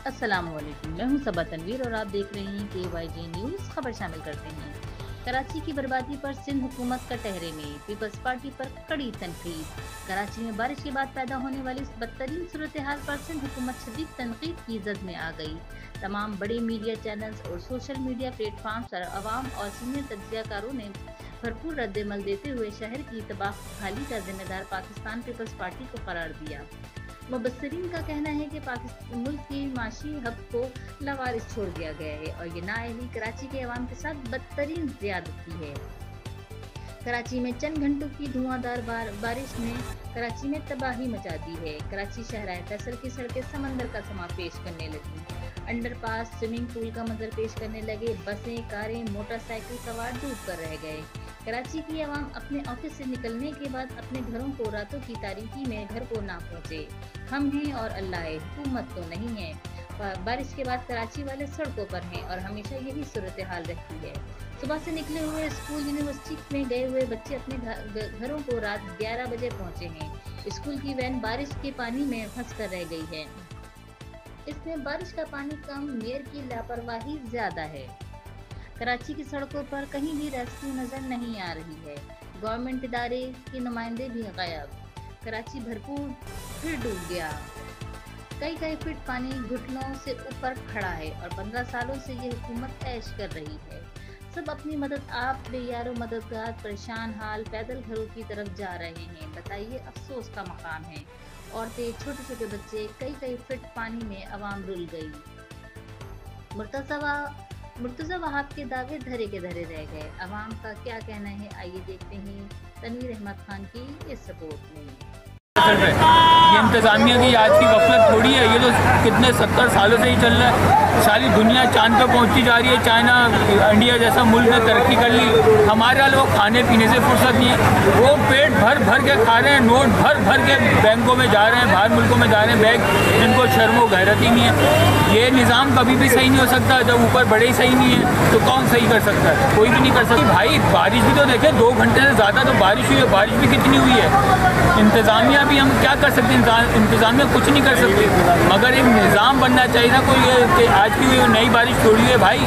अस्सलामुअलैकुम, मैं हूं सबा तनवीर और आप देख रहे हैं KYG न्यूज़। खबर शामिल करते हैं। कराची की बर्बादी पर सिंध हुकूमत का टहरे में, पीपल्स पार्टी पर कड़ी तनकीद। कराची में बारिश के बाद पैदा होने वाली इस बदतरीन सूरत हाल पर सिंध हुकूमत शदीद तनकीद की जद में आ गई। तमाम बड़े मीडिया चैनल्स और सोशल मीडिया प्लेटफॉर्म्स पर अवाम और सीनियर तज्जियाकारों ने भरपूर रद्दमल देते हुए शहर की तबाह खाली का जिम्मेदार पाकिस्तान पीपल्स पार्टी को करार दिया। मुबस्सिरीन का कहना है कि पाकिस्तान मुल्क की माशी हक को लवारिस छोड़ दिया गया है और ये नाअहली कराची के अवाम के साथ बदतरीन ज़्यादती है। कराची में चंद घंटों की धुआंधार बारिश ने कराची में तबाही मचा दी है। कराची शहराए फैसल की सड़कें समंदर का समा पेश करने लगी। अंडरपास स्विमिंग पूल का मंजर पेश करने लगे। बसें, कारें, मोटरसाइकिल सवार डूब कर रह गए। कराची की आवाम अपने ऑफिस से निकलने के बाद अपने घरों को रातों की तारीकी में घर को ना पहुंचे। हम हैं और अल्लाह है, हुकूमत तो नहीं है। बारिश के बाद कराची वाले सड़कों पर हैं और हमेशा यही सूरत हाल रहती है। सुबह से निकले हुए स्कूल यूनिवर्सिटी में गए हुए बच्चे अपने घरों को रात 11 बजे पहुंचे हैं। स्कूल की वैन बारिश के पानी में फंस कर रह गई है। इसमें बारिश का पानी कम, मेयर की लापरवाही ज्यादा है। कराची की सड़कों पर कहीं भी रेस्क्यू नजर नहीं आ रही है। गवर्नमेंट इदारे के नुमाइंदे भी गायब। कराची भरपूर फिर डूब गया। कई फीट पानी घुटनों से ऊपर खड़ा है और 15 सालों से ये हुकूमत ऐश कर रही है। सब अपनी मदद आप बेयारो मददगार परेशान हाल पैदल घरों की तरफ जा रहे हैं। बताइए, अफसोस का मकाम है। औरतें, छोटे छोटे बच्चे, कई फीट पानी में अवाम रुल गई। मुर्तज़ा वहाब के दावे धरे के धरे रह गए। अवाम का क्या कहना है, आइए देखते हैं तनवीर अहमद खान की इस रिपोर्ट में। ये इंतज़ामिया की आज की गफलत थोड़ी है, ये तो कितने 70 सालों से ही चल रहा है। सारी दुनिया चांद पे पहुंचती जा रही है। चाइना, इंडिया जैसा मुल्क ने तरक्की कर ली। हमारे लोग खाने पीने से फुर्सत नहीं है। वो पेट भर भर के खा रहे हैं, नोट भर भर के बैंकों में जा रहे हैं, बाहर मुल्कों में जा रहे हैं बैग, जिनको शर्म व गैरत ही नहीं है। ये निज़ाम कभी भी सही नहीं हो सकता। जब ऊपर बड़े ही सही नहीं है तो कौन सही कर सकता है? कोई भी नहीं कर सकता। भाई बारिश भी तो देखे, 2 घंटे से ज़्यादा तो बारिश हुई है। बारिश भी कितनी हुई है। इंतज़ामिया भी हम क्या कर सकते हैं? इंतज़ामिया कुछ नहीं कर सकते, मगर एक निज़ाम बनना चाहिए ना कोई। कि आज की नई बारिश थोड़ी है भाई,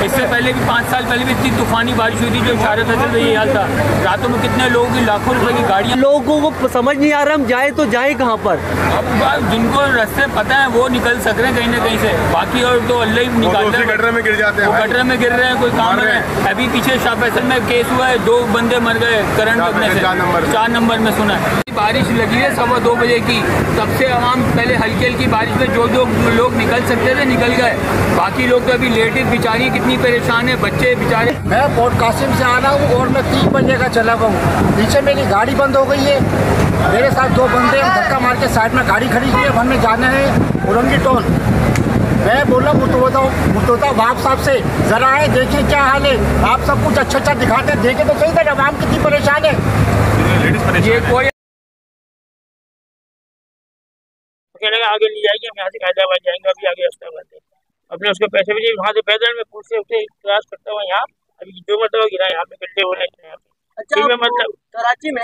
इससे पहले भी 5 साल पहले भी इतनी तूफानी बारिश हुई थी जो इशारे था चल यही हाल था। रातों में कितने लोगों की लाखों रुपए की गाड़ियाँ। लोगों को समझ नहीं आ रहा हम जाए तो जाए कहाँ पर। अब जिनको रास्ते पता है वो निकल सक रहे हैं कहीं ना कहीं से, बाकी और तो अल्लाह ही निकालते हैं। गटर में गिर जाते हैं, वो गटर में गिर रहे हैं, कोई काम है। अभी पीछे शाह फैसल में केस हुआ है, 2 बंदे मर गए करंट लगने से। 4 नंबर में सुना है। बारिश लगी है 2:15 बजे की, तब से आवाम पहले हल्की हल्की बारिश में जो लोग निकल सकते थे निकल गए, बाकी लोग तो अभी लेडीज बेचारी कितनी परेशान है, बच्चे बेचारे। मैं पोर्ट कासिम से आ रहा हूँ और मैं 3 बजे का चला हुआ हूँ। पीछे मेरी गाड़ी बंद हो गई है, मेरे साथ 2 बंदे धक्का मार के साइड में गाड़ी खड़ी की है। हमें जाना है उरंगी टोल। मैं बोला मुर्तज़ा वहाब साहब से, ज़रा आए देखिए क्या हाल है। आप सब कुछ अच्छा दिखाते हैं, देखे तो सही था आवाम कितनी परेशान है। ये कोई आगे नहीं जाएगी, हम यहाँ से हैदराबाद जाएंगे, अभी आगे अस्ताबाद है। अपने उसके पैसे भी वहाँ से पैदल में पूछ से उठे प्रयास करता हुआ यहाँ अभी जो मतलब गिरा यहाँ पे गड्ढे हो रहे हैं। अच्छा, मतलब कराची में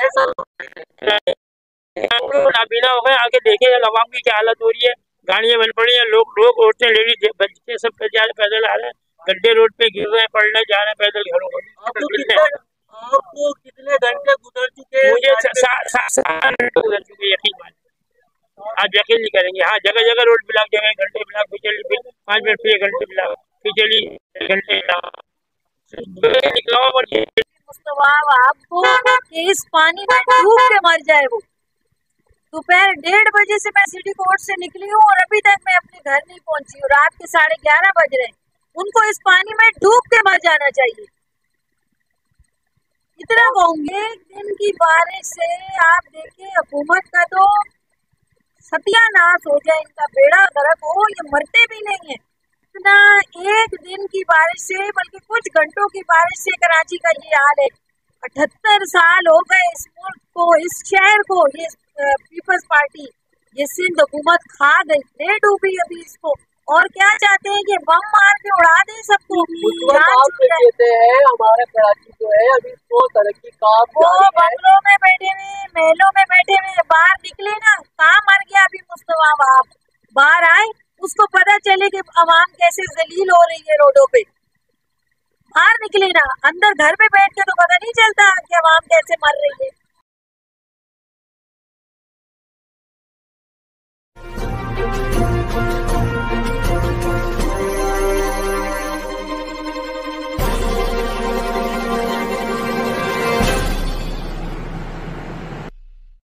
नाबीना हो गए। आगे देखे आवाम की क्या हालत हो रही है। गाड़ियाँ बन पड़ी हैं, लोग औरतें, लेडीज, बच्चे सब पैदल आ रहे हैं। गड्ढे रोड पे गिर रहे हैं, पड़ने जा रहे हैं पैदल घरों को। आपको कितने घंटे गुजर चुके? मुझे 7 घंटे गुजर चुके, यकीन मानिए। आप यकीन नहीं करेंगे। हाँ, जगह जगह रोड ब्लॉक, जगह घंटे ब्लॉक, बिजली 5 मिनट फिर घंटे ब्लॉक, बिजली घंटे आपको इस पानी में डूब के मर जाए वो। दोपहर 1:30 बजे से मैं सिटी कोर्ट से निकली हूँ और अभी तक मैं अपने घर नहीं पहुंची हूँ। रात के 11:30 बज रहे हैं। उनको इस पानी में डूब के मर जाना चाहिए। इतना कहूंगे, एक दिन की बारिश से आप देखिए हुकूमत का तो सत्यानाश हो जाए, इनका बेड़ा गर्क हो। ये मरते भी नहीं है इतना। एक दिन की बारिश से, बल्कि कुछ घंटों की बारिश से कराची का ये हाल है। 78 साल हो गए इस मुल्क को, इस शहर को। ये पीपल्स पार्टी, ये सिंध हुकूमत खा गई, ले डूबी अभी इसको। और क्या चाहते हैं कि बम मार के उड़ा दें सबको। कहते हैं हमारे कराची जो है अभी तो तरक्की काम वो बंगलों में बैठे हुए, महलों में बैठे हुए, बाहर निकले ना, कहाँ मर गया अभी मुस्तफा वहाब। बाहर आए, उसको पता चले कि आवाम कैसे जलील हो रही है रोडों पे। बाहर निकले ना, अंदर घर पे बैठ के तो पता नहीं चलता कि आवाम कैसे मर रही है।